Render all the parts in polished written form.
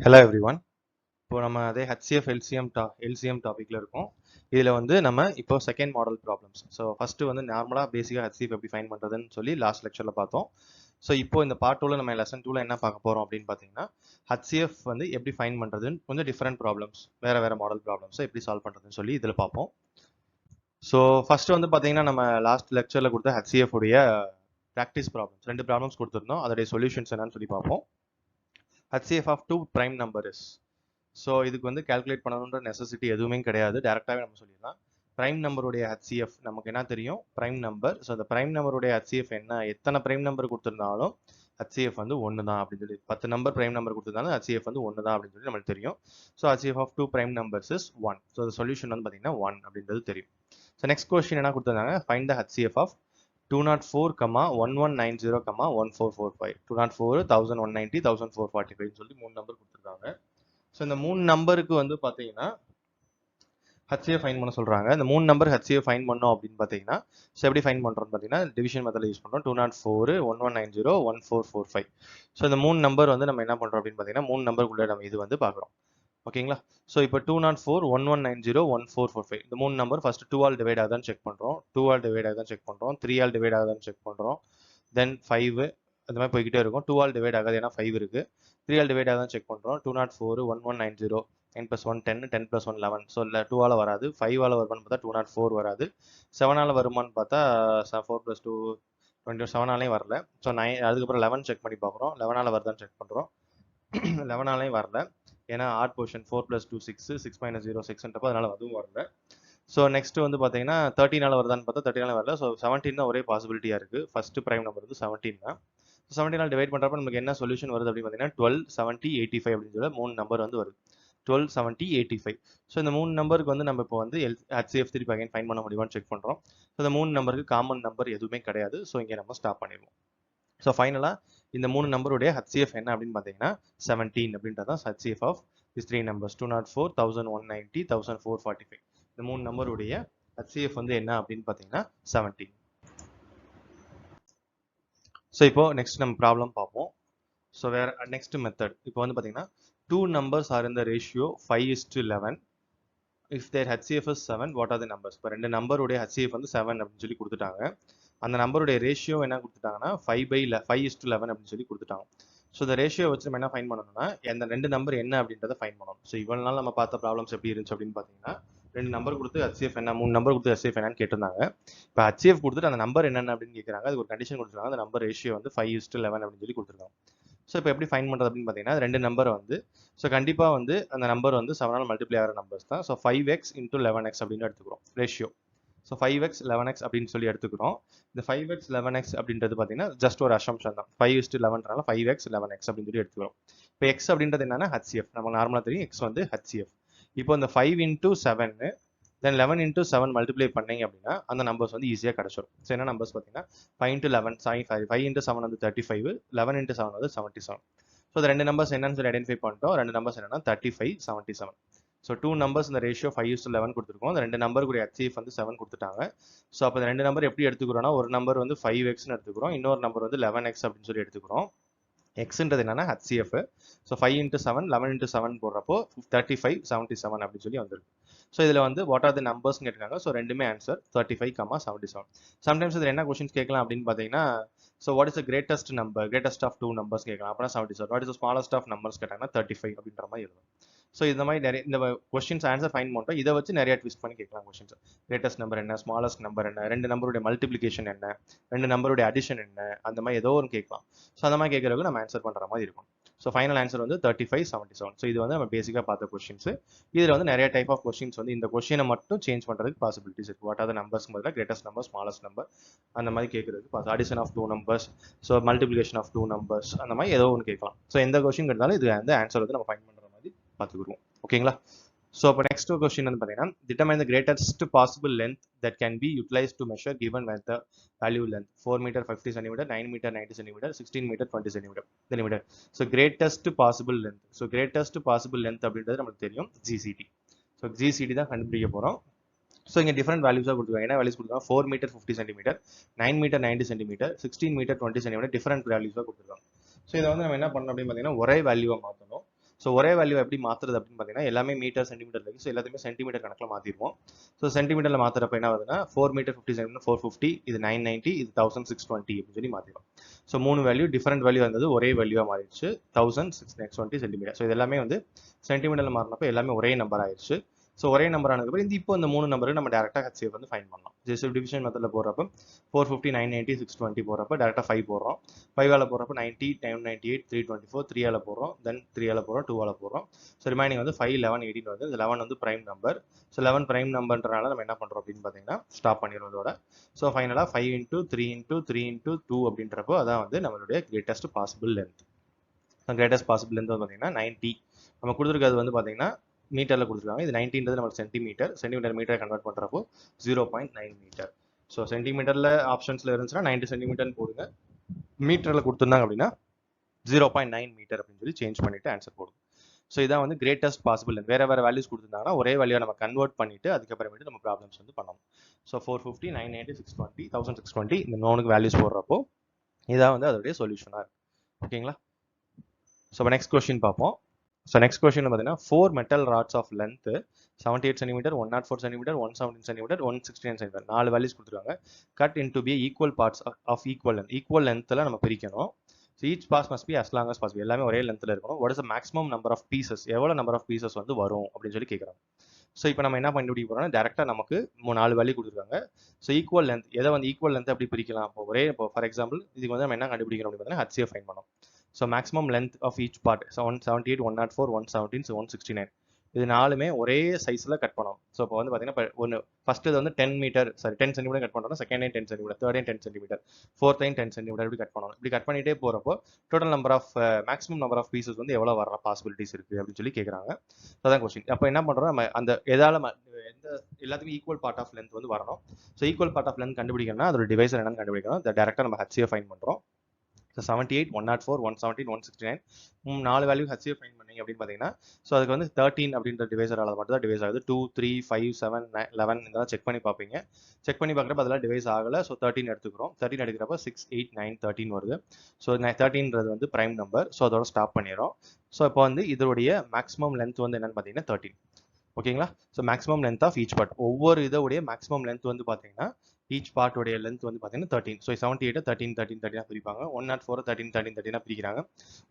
Hello everyone. இப்போ நம்ம அதே HCF LCM டாபிக்ல இருக்கோம். இதில் வந்து நம்ம இப்போ second model problems. So first வந்து நார்மலாக பேசிக்காக HCF எப்படி ஃபைன் பண்ணுறதுன்னு சொல்லி லாஸ்ட் லெக்சரில் பார்த்தோம். ஸோ இப்போ இந்த பார்ட் 2ல நம்ம லெசன் 2ல என்ன பார்க்க போகிறோம் அப்படின்னு பார்த்தீங்கன்னா HCF வந்து எப்படி ஃபைன் பண்ணுறதுன்னு கொஞ்சம் டிஃப்ரெண்ட் ப்ராப்ளம்ஸ், வேறு மாடல் ப்ராப்ளம்ஸை எப்படி சால்வ் பண்ணுறதுன்னு சொல்லி இதில் பார்ப்போம். ஸோ ஃபஸ்ட்டு வந்து பார்த்தீங்கன்னா நம்ம லாஸ்ட் லெக்சரில் கொடுத்த HCF உடைய ப்ராக்டிஸ் ப்ராப்ளம்ஸ் 2 ப்ராப்ளம்ஸ் கொடுத்துருந்தோம். அதோடைய சொல்யூஷன்ஸ் என்னன்னு சொல்லி பார்ப்போம். HCF of 2 prime number is. So இதுக்கு வந்து கால்குலேட் பண்ணணுன்ற நெசசிட்டி எதுவுமே கிடையாது, டேரெக்டாகவே நம்ம சொல்லிடலாம். ப்ரைம் நம்பருடைய HCF நமக்கு என்ன தெரியும், ப்ரைம் நம்பர். ஸோ அந்த ப்ரைம் நம்பருடைய HCF என்ன, எத்தனை ப்ரைம் நம்பர் கொடுத்துருந்தாலும் HCF வந்து 1 தான் அப்படின்னு சொல்லி, 10 நம்பர் ப்ரைம் நம்பர் கொடுத்துருந்தாலும் HCF வந்து 1 தான் அப்படின்னு சொல்லி நம்மளுக்கு தெரியும். So HCF of 2 prime numbers is 1. So அந்த சொல்யூஷன் வந்து பார்த்தீங்கன்னா 1 அப்படின்றது தெரியும். ஸோ நெக்ஸ்ட் கொஸ்டின் என்ன கொடுத்துருந்தாங்க, ஃபைண்ட் த HCF of 204, 1190, 1445. 204, 1190, 1445 சொல்லி 3 நம்பர் கொடுத்துருக்காங்க. ஸோ இந்த 3 நம்பருக்கு வந்து பார்த்தீங்கன்னா HCF ஃபைன் பண்ண சொல்கிறாங்க. இந்த 3 நம்பர் HCF ஃபைன் பண்ணோம் அப்படின்னு பார்த்தீங்கன்னா, ஸோ எப்படி ஃபைன் பண்ணுறோம்னு பார்த்தீங்கன்னா டிவிஷன் மெத்தடில் யூஸ் பண்ணுறோம். 204, 1190, 1445. ஸோ இந்த 3 நம்பர் வந்து நம்ம என்ன பண்ணுறோம் அப்படின்னு பார்த்தீங்கன்னா 3 நம்பருக்குள்ளே நம்ம இது வந்து பார்க்குறோம். ஓகேங்களா? ஸோ இப்போ 204, 1190, 1445 இந்த 3 நம்பர் ஃபர்ஸ்ட் 2 ஆல் டிவைட் ஆகுதான்னு செக் பண்ணுறோம், 2 ஆல் டிவைட் ஆகுதான்னு செக் பண்ணுறோம், 3 ஆல் டிவைட் ஆகுதான்னு செக் பண்ணுறோம், தென் 5 அந்த மாதிரி போய்கிட்டே இருக்கும். 2 ஆல் டிவைட் ஆகாது, ஏன்னா 5 இருக்கு. 3 ஆல் டிவைட் ஆகுதான்னு செக் பண்ணுறோம். 204, 1190, 9 + 1 10, 10 + 1 11. ஸோ இல்லை 2 ஆல் வராது, 5 ஆல் வருமானு பார்த்தா 204 வராது, 7 ஆல் வருமானு பார்த்தா 4 + 2 27 ஆலையும் வரல. ஸோ 9 அதுக்கப்புறம் 11 செக் பண்ணி பார்க்குறோம், 11 ஆல் வருதான்னு செக் பண்ணுறோம், 11 ஆலையும் வரல, ஏன்னா ஆட் போர்ஷன் 4 + 2 6, 6 - 0 6ன்றப்போ அதனால அதுவும் வரல. ஸோ நெக்ஸ்ட் வந்து பார்த்தீங்கன்னா 13 ஆல் வருதான்னு பார்த்தா 13 ஆல் வரல. ஸோ 17 தான் ஒரே பாசிபிலிட்டியாக இருக்குது. ஃபர்ஸ்ட் ப்ரைம் நம்பர் வந்து 17 தான். 17 ஆல் டிவைட் பண்ணுறப்ப நமக்கு என்ன சொல்யூஷன் வருது அப்படின்னு பார்த்தீங்கன்னா 12, 70, 85 அப்படின்னு சொல்லி 3 நம்பர் வந்து வருது. 12, 70, 85. ஸோ இந்த 3 நம்பருக்கு வந்து நம்ம இப்போ வந்து HCF திருப்பி அகைன் ஃபைன் பண்ண முடியுமான்னு செக் பண்ணுறோம். ஸோ இந்த 3 நம்பருக்கு காமன் நம்பர் எதுவுமே கிடையாது. ஸோ இங்கே நம்ம ஸ்டாப் பண்ணிடுவோம். ஸோ ஃபைனலாக இந்த 3 நம்பருடைய HCF என்ன அப்படின்னு பார்த்தீங்கன்னா 17 அப்படின்றது தான் HCF ஆஃப் திஸ் 3 நம்பர்ஸ். 204, 1190, 1445. இந்த 3 நம்பருடைய HCF வந்து என்ன அப்படின்னு பார்த்தீங்கன்னா 17. ஸோ இப்போ நெக்ஸ்ட் நம்ம ப்ராப்ளம் பார்ப்போம். ஸோ வேற நெக்ஸ்ட் மெத்தட் இப்போ வந்து பார்த்தீங்கன்னா 2 numbers are in the ratio 5:11. if their HCF is 7, what are the numbers? இப்போ 2 நம்பருடைய HCF வந்து 7 அப்படின்னு சொல்லி கொடுத்துட்டாங்க. அந்த நம்பருடைய ரேஷியோ என்ன கொடுத்துட்டாங்கன்னா 5:11 அப்படின்னு சொல்லி கொடுத்துட்டாங்க. ஸோ இந்த ரேஷியோ வச்சு நம்ம என்ன ஃபைன் பண்ணணும்னா அந்த 2 நம்பர் என்ன அப்படின்றத ஃபைன் பண்ணணும். ஸோ இவ்வளவு நாள் நம்ம பார்த்த ப்ராப்ளம்ஸ் எப்படி இருந்துச்சு அப்படின்னு பார்த்தீங்கன்னா 2 நம்பர் கொடுத்து HCF என்ன, 3 நம்பர் கொடுத்து HCF என்னன்னு கேட்டிருந்தாங்க. இப்போ HCF கொடுத்துட்டு அந்த நம்பர் என்னென்ன அப்படின்னு கேட்குறாங்க. அதுக்கு ஒரு கண்டிஷன் கொடுத்துருக்காங்க, அந்த நம்பர் ரேஷியோ வந்து 5:11 அப்படின்னு சொல்லி கொடுத்துருக்காங்க. ஸோ இப்போ எப்படி ஃபைன் பண்ணுறது அப்படின்னு பார்த்தீங்கன்னா 2 நம்பர் வந்து ஸோ கண்டிப்பாக வந்து அந்த நம்பர் வந்து 7 ஆல் மல்டிப்ளை ஆகிற நம்பர்ஸ் தான். ஸோ 5x × 11x அப்படின்னு எடுத்துக்கிறோம் ரேஷியோ. ஸோ 5x 11x அப்படின்னு சொல்லி எடுத்துக்கிறோம். இந்த 5x 11x அப்படின்றது பார்த்தீங்கன்னா ஜஸ்ட் ஒரு அசம்ஷன் தான். 5:11னால 5x 11x அப்படின்னு சொல்லி எடுத்துக்கிறோம். இப்போ x அப்படின்றது என்னன்னா HCF, நம்ம நார்மலாக தெரியும் x வந்து HCF. இப்போ இந்த 5 × 7 தென் 11 × 7 மல்டிப்ளை பண்ணீங்க அப்படின்னா அந்த நம்பர்ஸ் வந்து ஈஸியாக கிடச்சிடும். ஸோ என்ன நம்பர்ஸ் பார்த்தீங்கன்னா 5 × 11 5 × 7 வந்து 35, 11 × 7 வந்து 77. ஸோ இந்த 2 நம்பர்ஸ் என்னன்னு சொல்லி ஐடென்டிஃபை பண்ணிட்டோம். 2 நம்பர்ஸ் என்னன்னா 35, 77. ஸோ 2 நம்பர்ஸ் இந்த ரேஷியோ 5:11 கொடுத்துருக்கோம். அந்த 2 நம்பருக்கு HCF வந்து 7 கொடுத்துட்டாங்க. ஸோ அப்போ இந்த 2 நம்பர் எப்படி எடுத்துக்கிறோம்னா ஒரு நம்பர் வந்து 5xன்னு எடுத்துக்கிறோம், இன்னொரு நம்பர் வந்து 11x அப்படின்னு சொல்லி எடுத்துக்கிறோம். எக்ஸ்ன்றது என்னன்னா HCF. ஸோ 5 × 7, 11 × 7 போடுறப்போ 35, 77 அப்படின்னு சொல்லி வந்துருக்கு. ஸோ இதில் வந்து வாட் ஆர் தி நம்பர்ஸ் கேட்டிருக்காங்க. ஸோ ரெண்டுமே ஆன்சர் 35, 77. சம்டைம்ஸ் இதில் என்ன கொஸ்டின்ஸ் கேட்கலாம் அப்படின்னு பார்த்தீங்கன்னா so what is the greatest number, greatest of 2 numbers கேட்கலாம். அப்படின்னா 77. What is the smallest of numbers கேட்டாங்கன்னா 35 அப்படின்ற மாதிரி எழுதணும். ஸோ இந்த மாதிரி நிறைய இந்த கொஸ்டின்ஸ் ஆன்சர் ஃபைன் பண்ணுறோம். இதை வச்சு நிறைய ட்விஸ்ட் பண்ணி கேட்கலாம் கொஸ்டின்ஸ். கிரேட்டஸ்ட் நம்பர் என்ன, ஸ்மாலஸ்ட் நம்பர் என்ன, 2 நம்பருடைய மல்டிப்ளிகேஷன் என்ன, 2 நம்பருடைய அடிஷன் என்ன, அந்த மாதிரி ஏதோ ஒன்று கேட்கலாம். ஸோ அந்த மாதிரி கேட்கறதுக்கு நம்ம ஆன்சர் பண்ணுற மாதிரி இருக்கும். ஸோ ஃபைனல் ஆன்சர் வந்து 35, 77. ஸோ இது வந்து நம்ம பேசிக்காக பார்த்த கொஸ்டின்ஸ். இதில் வந்து நிறைய டைப் ஆஃப் கொஸ்டின்ஸ் வந்து இந்த கொஸ்டினை மட்டும் சேஞ்ச் பண்ணுறதுக்கு பாசிபிலிட்டிஸ் இருக்குது. வாட் ஆர் த நம்பர்ஸ் முதல்ல கிரேட்டஸ்ட் நம்பர், ஸ்மாலஸ்ட் நம்பர் அந்த மாதிரி கேட்கறதுக்கு addition of 2 numbers, so multiplication of 2 numbers அந்த மாதிரி ஏதோ ஒன்று கேட்கலாம். ஸோ எந்த கொஸ்டின் கேட்டாலும் இது வந்து ஆன்சர் வந்து நம்ம ஃபைன் பண்ணுற மாதிரி பார்த்துக்குருவோம். ஓகேங்களா? ஸோ இப்போ நெக்ஸ்ட் கொஸ்டின் வந்து பார்த்தீங்கன்னா determine the greatest possible length that can be utilise to measure given with the value length 4 metre 50 centimetre, 9 metre 90 centimetre, 16 metre 20 centimetre. So greatest possible length. So greatest possible length அப்படின்றது நமக்கு தெரியும் GCD. So GCD தான் கண்டுபிடிக்க போகிறோம். So இங்கே different வேல்யூஸாக கொடுத்துருக்காங்க. என்ன வேல்யூஸ் கொடுத்துருக்காங்க? 4 metre 50 centimetre, 9 metre 90 centimetre, 16 metre 20 centimetre, different வேல்யூஸாக கொடுத்துருக்காங்க. ஸோ இதை வந்து நம்ம என்ன பண்ணணும் அப்படின்னு பார்த்தீங்கன்னா ஒரே வேல்யூவாக மாற்றணும். ஸோ ஒரே வேல்யூ எப்படி மாற்றுறது அப்படின்னு பார்த்தீங்கன்னா எல்லாமே மீட்டர் சென்டிமீட்டர் இருக்குது. ஸோ எல்லாத்தையுமே சென்டிமீட்டர் கணக்கில் மாற்றிடுவோம். ஸோ சென்டிமீட்டரில் மாற்றுறப்ப என்ன ஆகுதுன்னா 4 மீட்டர் 50 சென்டிமீட்டர் 450, இது 990, இது 1620 அப்படின்னு சொல்லி மாற்றிடும். ஸோ 3 வேல்யூ டிஃபரெண்ட் வேல்யூ இருந்தது, ஒரே வேல்யூவாக மாறிடுச்சு 1620 சென்டிமீட்டர். ஸோ இது எல்லாமே வந்து சென்டிமீட்டரில் மாறினப்போ எல்லாமே ஒரே நம்பர் ஆயிடுச்சு. ஸோ ஒரே நம்பர் ஆனதுக்கு இப்போ இந்த 3 நம்பருக்கு நம்ம டேரெக்டாக HCF வந்து ஃபைன் பண்ணலாம். ஜஸ்ட் டிவிஷன் மெத்தடில் போடுறப்ப 450, 990, 620 போடுறப்ப டேரெக்டாக 5 போடுறோம். 5ஆல் போடுறப்ப 90, 998, 324, 3ஆல் போடுறோம், தென் 3ஆல் போடுறோம், 2ஆல் போடுறோம். ஸோ ரிமைனிங் வந்து 5, 11, 18 வந்து இந்த 11 வந்து பிரைம் நம்பர். ஸோ 11 பிரைம் நம்பர்ன்றனால நம்ம என்ன பண்ணுறோம் அப்படின்னு பார்த்தீங்கன்னா ஸ்டாப் பண்ணிடுறோம் இதோட. ஸோ ஃபைனலாக 5 × 3 × 3 × 2 அப்படின்றப்போ அதான் வந்து நம்மளுடைய greatest possible length. Greatest possible length வந்து பார்த்தீங்கன்னா 90. நம்ம கொடுத்துருக்கிறது வந்து பார்த்தீங்கன்னா மீட்டரில் கொடுத்துருக்காங்க. இது 90ன்றது நமக்கு சென்டிமீட்டர். சென்டிமீட்டர் மீட்டரை கன்வெர்ட் பண்ணுறப்போ 0.9 மீட்டர். ஸோ சென்டிமீட்டரில் ஆப்ஷன்ஸில் இருந்துச்சுன்னா 90 சென்டிமீட்டர்னு போடுங்க. மீட்டரில் கொடுத்துருந்தாங்க அப்படின்னா 0.9 மீட்டர் அப்படின்னு சொல்லி சேஞ்ச் பண்ணிட்டு ஆன்சர் போடுங்க. ஸோ இதான் வந்து கிரேட்டஸ்ட் பாசிபிள் லென்த். வேறு வேல்யூஸ் கொடுத்துருந்தாங்கன்னா ஒரே வேல்யூவை நம்ம கன்வெர்ட் பண்ணிட்டு அதுக்கப்புறமேட்டு நம்ம ப்ராப்ளம்ஸ் வந்து பண்ணணும். ஸோ 450, 990, 620, 1620 இந்த 3 வேல்யூஸ் போடுறப்போ இதான் வந்து அதோடைய சொல்யூஷனாக இருக்குது. ஓகேங்களா? ஸோ நெக்ஸ்ட் கொஸ்டின் பார்ப்போம். ஸோ நெக்ஸ்ட் கொஸ்டின் பார்த்தீங்கன்னா 4 metal rods of length 78 centimetre, 104 centimetre, 117 centimetre, 169 centimetre 4 values கொடுத்துருக்காங்க. Cut into be equal parts of equal length. Equal லென்த்தில் நம்ம பிரிக்கணும். So each parts must be as long as possible. எல்லாமே ஒரே லென்த்தில் இருக்கணும். What is the maximum number of pieces, எவ்வளோ number of pieces வந்து வரும் அப்படின்னு சொல்லி கேட்குறாங்க. ஸோ இப்போ நம்ம என்ன கண்டுபிடிக்க போகிறோம்னா டேரெக்டாக நமக்கு 4 வேல்யூ கொடுத்துருக்காங்க. ஸோ ஈக்குவல் லென்த், எதை வந்து ஈக்குவல் லென்த் அப்படி பிரிக்கலாம். இப்போ ஃபார் எக்ஸாம்பிள் இதுக்கு வந்து நம்ம என்ன கண்டுபிடிக்கணும் அப்படின்னு பார்த்தீங்கன்னா HCF ஃபைண்ட் பண்ணோம். So maximum length of each part 178, 104, 117, 169 இது 4மே ஒரே சைஸில் கட் பண்ணணும். ஸோ இப்போ வந்து பார்த்தீங்கன்னா இப்போ ஒன்று ஃபஸ்ட்டு இது வந்து 10 மீட்டர் 10 சென்டிமீட்டர் கட் பண்ணுறோம். Second line 10 centimetre, third line 10 centimetre, fourth line 10 centimetre இப்படி கட் பண்ணணும். இப்படி கட் பண்ணிட்டே போகிறப்போ total number of maximum number of pieces வந்து எவ்வளோ வர பாசிபிலிட்டிஸ் இருக்குது அப்படின்னு சொல்லி கேட்குறாங்க. அதான் கொஸ்டின். அப்போ என்ன பண்ணுறோம், நம்ம அந்த எதால் எந்த எல்லாத்துக்கும் ஈக்குவல் பார்ட் ஆஃப் லென்த் வந்து வரணும். So equal part of length கண்டுபிடிக்கணும்னா அதோட டிவைசர் என்னன்னு கண்டுபிடிக்கணும். டேரெக்டாக நம்ம HCF ஃபைண்ட் பண்ணுறோம். ஸோ 78, 104, 117, 169 4 வேல்யூ HCF ஃபைண்ட் பண்ணீங்க அப்படின்னு பார்த்தீங்கன்னா ஸோ அதுக்கு வந்து 13 அப்படின்ற டிவைசரால் மட்டும் தான் டிவைஸ் ஆகுது. 2, 3, 5, 7, 11 இதெல்லாம் செக் பண்ணி பார்ப்பீங்க. செக் பண்ணி பார்க்குறப்ப அதெல்லாம் டிவைஸ் ஆகலை. ஸோ 13 எடுத்துக்கிறோம். 13 எடுக்கிறப்ப 6, 8, 9, 13 வருது. ஸோ 13ன்றது வந்து பிரைம் நம்பர். ஸோ அதோட ஸ்டாப் பண்ணிடுறோம். ஸோ இப்போ வந்து இதோடைய மேக்ஸிமம் லென்த் வந்து என்னன்னு பார்த்தீங்கன்னா 13. ஓகேங்களா? So maximum length of each part, ஒவ்வொரு இதோடைய மேக்ஸிமம் லென்த் வந்து பார்த்தீங்கன்னா ஈச் பார்ட்டோடைய லென்த் வந்து பார்த்தீங்கன்னா 13. ஸோ 78 13, 13, 13 பிரிப்பாங்க. 104 13, 13, 13 பிரிக்கிறாங்க.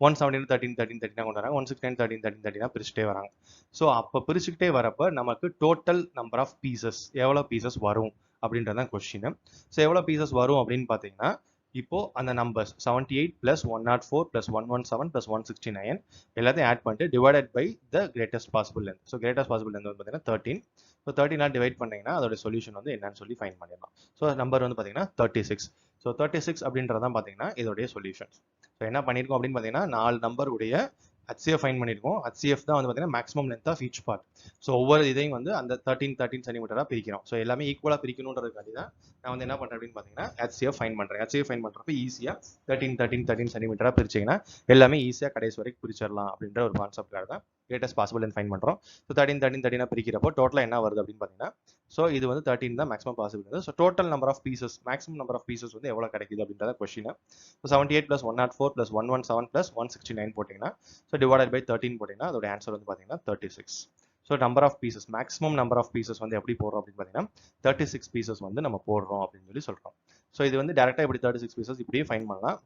117 13, 13, 13 கொண்டு வராங்க. 169 13, 13, 13 பிரிச்சுட்டே வராங்க. ஸோ அப்போ பிரிச்சுக்கிட்டே வரப்போ நமக்கு டோட்டல் நம்பர் ஆஃப் பீசஸ் எவ்வளோ பீசஸ் வரும் அப்படின்றதான் கொஸ்டின். ஸோ எவ்வளோ பீசஸ் வரும் அப்படின்னு பார்த்தீங்கன்னா இப்போ அந்த நம்பர்ஸ் 78 + 104 + 117 + 169 எல்லாத்தையும் ஆட் பண்ணிட்டு divided by the greatest possible length. So greatest possible length வந்து பார்த்தீங்கன்னா 13. ஸோ 13 டிவைட் பண்ணீங்கன்னா அதோட சொல்யூஷன் வந்து என்னன்னு சொல்லி ஃபைண்ட் பண்ணிடலாம். ஸோ நம்பர் வந்து பார்த்தீங்கன்னா 36. ஸோ 36 அப்படின்றதான் பார்த்தீங்கன்னா இதோடைய சொல்யூஷன். ஸோ என்ன பண்ணியிருக்கோம் அப்படின்னு பார்த்தீங்கன்னா 4 நம்பர் உடைய HCF ஃபைண்ட் பண்ணியிருக்கோம். HCF தான் வந்து பார்த்தீங்கன்னா maximum length of each part. So ஒவ்வொரு இதையும் வந்து அந்த 13 சென்டிமீட்டராக பிரிக்கிறோம். ஸோ எல்லாமே ஈக்குவலாக பிரிக்கணுன்றதுக்காண்டி தான் நான் வந்து என்ன பண்ணுறேன் அப்படின்னு பார்த்தீங்கன்னா HCF ஃபைண்ட் பண்ணுறேன். HCF ஃபைண்ட் பண்ணுறப்ப ஈஸியாக 13 சென்டிமீட்டராக பிரிச்சிங்கன்னா எல்லாமே ஈஸியாக கடைசி வரைக்கும் பிரிச்சிடலாம் அப்படின்ற ஒரு கான்செப்டாக தான் கிரேட்டஸ்ட் பாசிபிள் லென்த் ஃபைண்ட் பண்ணுறோம். ஸோ 13 பிரிக்கிறப்போ டோட்டலாக என்ன வருது அப்படின்னு பார்த்தீங்கன்னா ஸோ இது வந்து 13 தான் maximum possible. So total number of pieces maximum number of pieces வந்து எவ்வளோ கிடைக்குது அப்படின்றத கொஸ்டின். ஸோ 78 + 104 + 117 + 169 போட்டிங்கன்னா ஸோ டிவைடட் பை 13 போட்டிங்கன்னா அதோட ஆன்சர் வந்து பார்த்தீங்கன்னா 36. So number of pieces maximum number of pieces வந்து எப்படி போடுறோம் அப்படின்னு பார்த்தீங்கன்னா 36 பீசஸ் வந்து நம்ம போடுறோம் அப்படின்னு சொல்லி சொல்கிறோம். ஸோ இது வந்து டேரெக்டாக இப்படி 36 பீசஸ் இப்படியே ஃபைண்ட் பண்ணலாம்.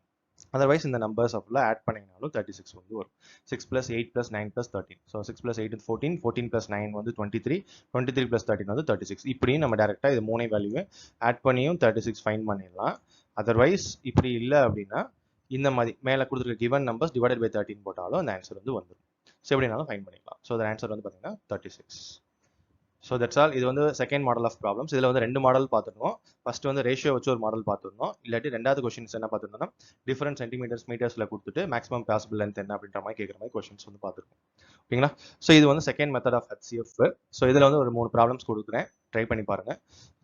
அதர்வைஸ் இந்த நம்பர்ஸ் ஃபுல்லாக ஆட் பண்ணிங்கனாலும் 36 வந்து வரும். 6 + 8 + 9 + 13. ஸோ 6 + 8 14, 14 + 9 வந்து 23, 23 + 13 வந்து 36. இப்படியும் நம்ம டேரெக்டாக இது 3 வேல்யூவை ஆட் பண்ணியும் 36 ஃபைண்ட் பண்ணிடலாம். அதர்வைஸ் இப்படி இல்லை அப்படின்னா இந்த மாதிரி மேலே கொடுத்துருக்க கிவன் நம்பர்ஸ் டிவைடட் பை 13 போட்டாலும் அந்த ஆன்சர் வந்து வந்துடும். ஸோ எப்படினாலும் ஃபைண்ட் பண்ணிக்கலாம். ஸோ ஆன்சர் வந்து பார்த்தீங்கன்னா 36. So that's all. இது வந்து செகண்ட் மாடல் ஆஃப் ப்ராப்ளம்ஸ். இதில் வந்து 2 மாடல் பார்த்துருந்தோம். ஃபர்ஸ்ட் வந்து ரேஷியோ வச்சு ஒரு மாடல் பார்த்துருந்தோம். இல்லாட்டி ரெண்டாவது கொஸ்டின்ஸ் என்ன பார்த்துருந்தோம்னா டிஃபரெண்ட் சென்டிமீட்டர்ஸ் மீட்டர்ஸில் கொடுத்துட்டு மேக்ஸிமம் பாசிபிள் லென்த் என்ன அப்படின்ற மாதிரி கேட்குற மாதிரி கொஸ்டின்ஸ் வந்து பார்த்துருக்கோம். ஓகேங்களா? ஸோ இது வந்து second method of HCF. So இதில் வந்து ஒரு 3 ப்ராப்ளம்ஸ் கொடுக்குறேன், ட்ரை பண்ணி பாருங்க.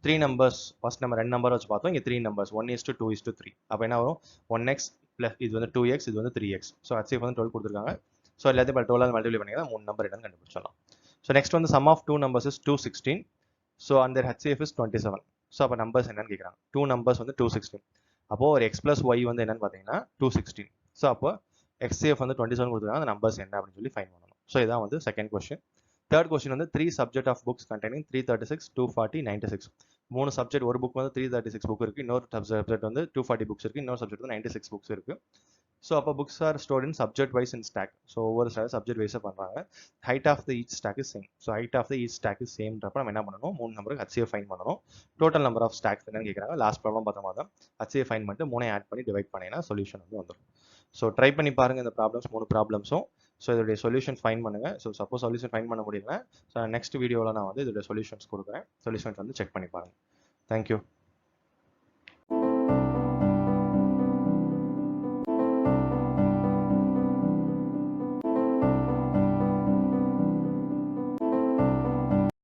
3 நம்பர்ஸ் ஃபர்ஸ்ட் நம்ம 2 நம்பர் வச்சு பார்த்தோம். இங்கே 3 நம்பர்ஸ் 1:2:3. அப்போ என்ன வரும் 1x + இது வந்து 2x, இது வந்து 3x. ஸோ HCF வந்து 12 கொடுத்துருக்காங்க. ஸோ எல்லாத்தையும் 12 மல்டிப்ளை பண்ணி தான் 3 நம்பர் என்னன்னு கண்டுபிடிச்சிடலாம். ஸோ நெக்ஸ்ட் வந்து sum of 2 numbers is 216. So அந்த HCF is 27. ஸோ அப்போ நம்பர்ஸ் என்னன்னு கேட்குறாங்க. 2 நம்பர்ஸ் வந்து 216. அப்போ ஒரு x + y வந்து என்னன்னு பார்த்தீங்கன்னா 216. ஸோ அப்போ HCF வந்து 27 கொடுத்துருக்காங்க, அந்த நம்பர்ஸ் என்ன அப்படின்னு சொல்லி ஃபைன் பண்ணணும். ஸோ இதான் வந்து செகண்ட் கொஸ்டின். தேர்ட் கொஸ்டின் வந்து 3 subject of books containing 336, 240, 96. 3 subject, ஒரு புக் வந்து 336 புக் இருக்கு, இன்னொரு சப்ஜெக்ட் வந்து 240 புக்ஸ் இருக்கு, இன்னொரு சப்ஜெக்ட் வந்து 96 புக்ஸ் இருக்கு. ஸோ அப்போ books are stored in subject wise in stock. So ஒவ்வொரு சப்ஜெக்ட் வைஸாக பண்ணுறாங்க. Height of the each stack is same. So height of the each stack is சேம்ன்றப்ப நம்ம என்ன பண்ணணும், 3 நம்பருக்கு HCF ஃபைன் பண்ணணும். டோட்டல் நம்பர் ஆஃப் ஸ்டாக்ஸ் என்னன்னு கேட்குறாங்க. லாஸ்ட் ப்ராப்ளம் பார்த்த மாதிரி தான் HCF ஃபைன் பண்ணிட்டு 3 ஆட் பண்ணி டிவைட் பண்ணினா சொல்யூஷன் வந்து வந்துடும். ஸோ ட்ரை பண்ணி பாருங்க இந்த ப்ராப்ளம்ஸ், 3 ப்ராப்ளம்ஸும். ஸோ இதோடைய சொல்யூஷன் ஃபைன் பண்ணுங்க. ஸோ சப்போஸ் சொல்யூஷன் ஃபைன் பண்ண முடியல, ஸோ நெக்ஸ்ட் வீடியோவில் நான் வந்து இதோட சொல்யூஷன்ஸ் கொடுக்குறேன். சொல்யூஷன்ஸ் வந்து செக் பண்ணி பாருங்க. தேங்க்யூ.